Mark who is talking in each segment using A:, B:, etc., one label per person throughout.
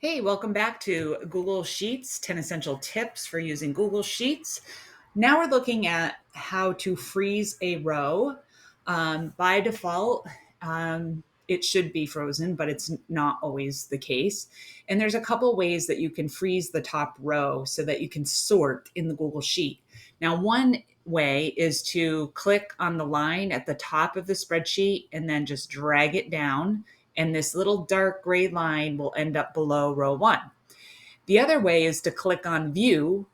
A: Hey, welcome back to Google Sheets, 10 essential tips for using Google Sheets. Now we're looking at how to freeze a row. By default, it should be frozen, but it's not always the case. And there's a couple ways that you can freeze the top row so that you can sort in the Google Sheet. Now, one way is to click on the line at the top of the spreadsheet and then just drag it down, and this little dark gray line will end up below row one. The other way is to click on view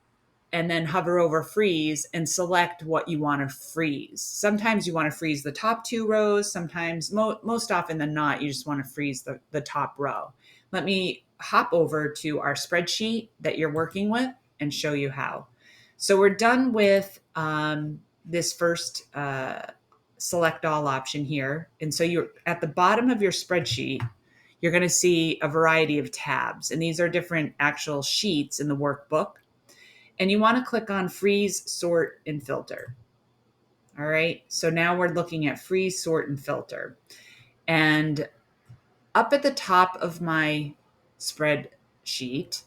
A: and then hover over freeze and select what you want to freeze. Sometimes you want to freeze the top two rows. Sometimes, most often than not, you just want to freeze the top row. Let me hop over to our spreadsheet that you're working with and show you how. So we're done with this first select all option here. And so you're at the bottom of your spreadsheet, you're going to see a variety of tabs. And these are different actual sheets in the workbook. And you want to click on freeze, sort, and filter. All right. So now we're looking at freeze, sort, and filter. And up at the top of my spreadsheet,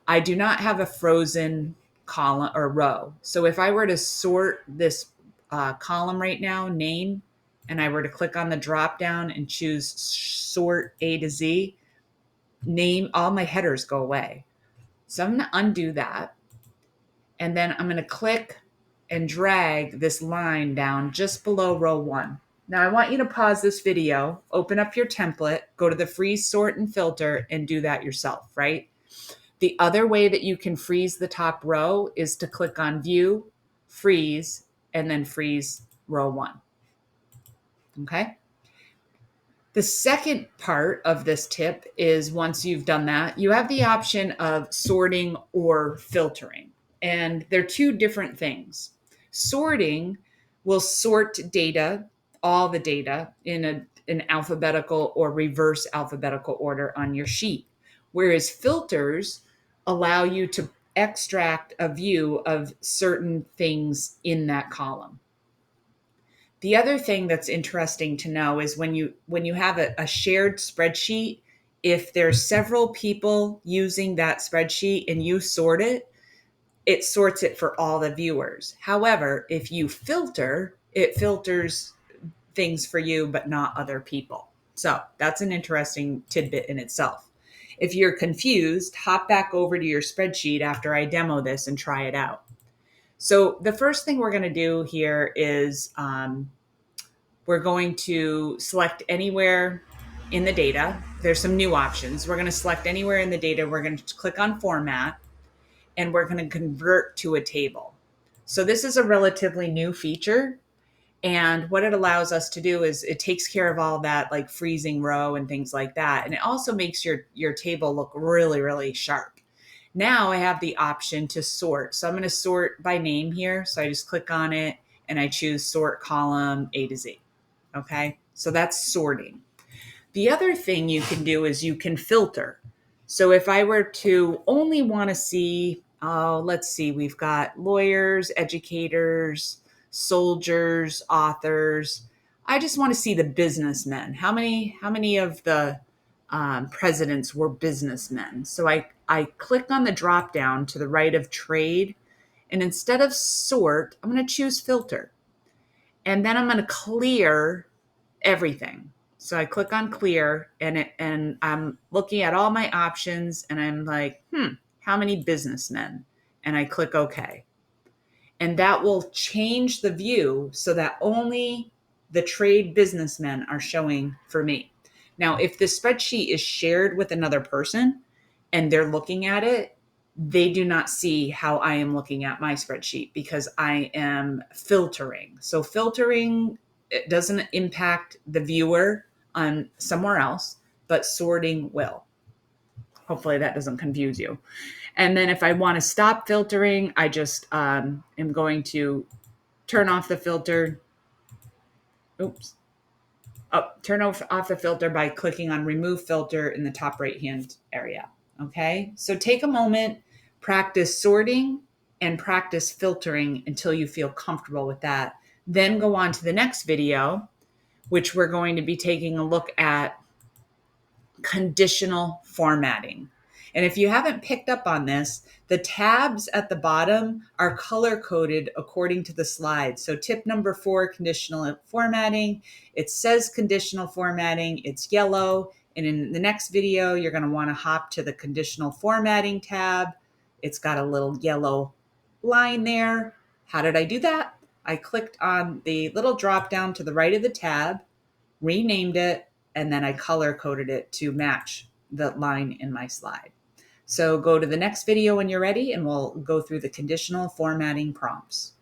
A: I do not have a frozen column or row. So if I were to sort this column right now, name, and I were to click on the drop down and choose sort A to Z, name, all my headers go away. So I'm going to undo that. And then I'm going to click and drag this line down just below row one. Now I want you to pause this video, open up your template, go to the freeze, sort, and filter, and do that yourself, right? The other way that you can freeze the top row is to click on view, freeze, and then freeze row one. Okay. The second part of this tip is once you've done that, you have the option of sorting or filtering. And they're two different things. Sorting will sort data, all the data, in an alphabetical or reverse alphabetical order on your sheet. Whereas filters allow you to extract a view of certain things in that column. The other thing that's interesting to know is when you have a shared spreadsheet, if there's several people using that spreadsheet and you sort it, it sorts it for all the viewers. However, if you filter, it filters things for you, but not other people. So that's an interesting tidbit in itself. If you're confused, hop back over to your spreadsheet after I demo this and try it out. So the first thing we're going to do here is we're going to select anywhere in the data. There's some new options. We're going to select anywhere in the data. We're going to click on format, and we're going to convert to a table. So this is a relatively new feature. And what it allows us to do is it takes care of all that, like freezing row and things like that. And it also makes your table look really, really sharp. Now I have the option to sort. So I'm going to sort by name here. So I just click on it and I choose sort column A to Z. Okay. So that's sorting. The other thing you can do is you can filter. So if I were to only want to see, let's see, we've got lawyers, educators, soldiers, authors. I just want to see the businessmen. How many of the presidents were businessmen? So I click on the drop down to the right of trade, and instead of sort, I'm going to choose filter. And then I'm going to clear everything. So I click on clear, and I'm looking at all my options, and I'm like, how many businessmen? And I click OK. And that will change the view so that only the trade businessmen are showing for me. Now, if the spreadsheet is shared with another person and they're looking at it, they do not see how I am looking at my spreadsheet because I am filtering. So filtering, it doesn't impact the viewer on somewhere else, but sorting will. Hopefully that doesn't confuse you. And then if I want to stop filtering, I just am going to turn off the filter. Oops. Turn off the filter by clicking on remove filter in the top right hand area. Okay. So take a moment, practice sorting and practice filtering until you feel comfortable with that. Then go on to the next video, which we're going to be taking a look at conditional formatting. And if you haven't picked up on this, the tabs at the bottom are color coded according to the slide. So tip number 4, conditional formatting, it says conditional formatting, it's yellow. And in the next video, you're going to want to hop to the conditional formatting tab. It's got a little yellow line there. How did I do that? I clicked on the little drop down to the right of the tab, renamed it, and then I color coded it to match the line in my slide. So go to the next video when you're ready and we'll go through the conditional formatting prompts.